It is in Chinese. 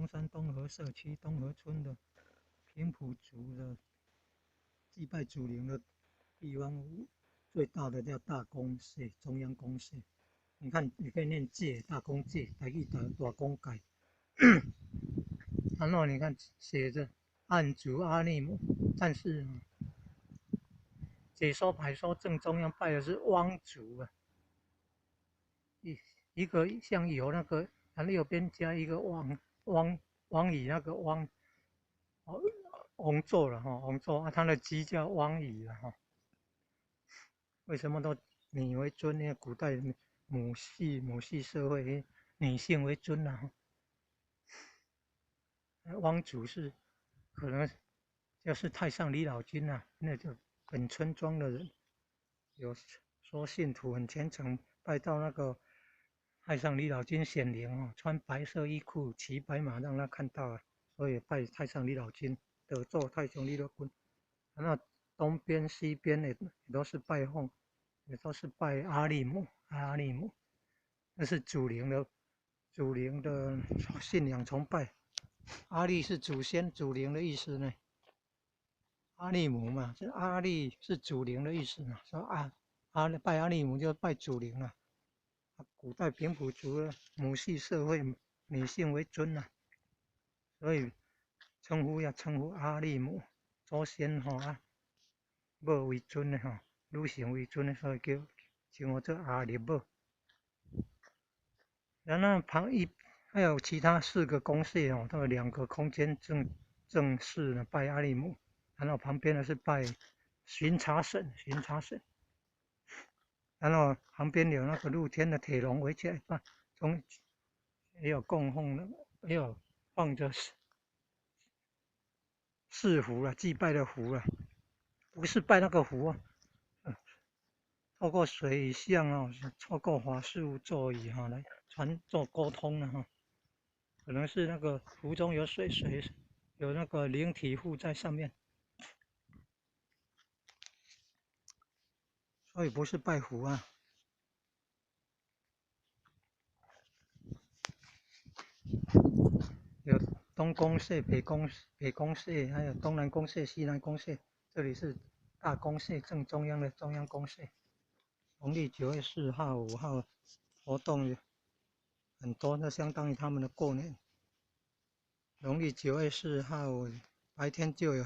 中山东河社区东河村的平埔族的祭拜祖灵的地方，最大的叫大公社，中央公社。你看，你可以念界，大公界，台语大公界。然后你看写着汉族阿尼姆，但是解说牌说正中央拜的是汪族啊，一个像有那个，右边加一个汪乙那个汪，翁座了哈，翁座啊，他的鸡叫汪乙了哈。为什么都女为尊呢？古代母系社会，女性为尊啊。汪族是可能就是太上李老君啊，那就本村庄的人有说信徒很虔诚，拜到那个太上李老君显灵哦，穿白色衣裤，骑白马让他看到啊，所以拜太上李老君，得做太上李老君。那东边西边也都是拜奉，也都是拜阿力姆，那是祖灵的信仰崇拜。阿力是祖先祖灵的意思呢，阿力姆嘛，这阿力是祖灵的意思嘛，说拜阿力姆就拜祖灵了。古代平埔族的母系社会，女性为尊啊，所以称呼阿力姆，祖先母为尊的女性为尊的，所以称呼做阿力母。然后还有其他4个公社都有2个空间正式的拜阿力姆，然后旁边的是拜巡查省，然后旁边有那个露天的铁笼围起来，也有供奉的，也有放着祀符啊，祭拜的符啊，不是拜那个符啊，透过水象透过法术座椅来做沟通的可能是那个壶中有水有那个灵体附在上面，所以不是拜符啊。有东公社、北公社，还有东南公社、西南公社。这里是大公社正中央的中央公社。农历9月4号、5号活动很多，那相当于他们的过年。农历9月4号白天就有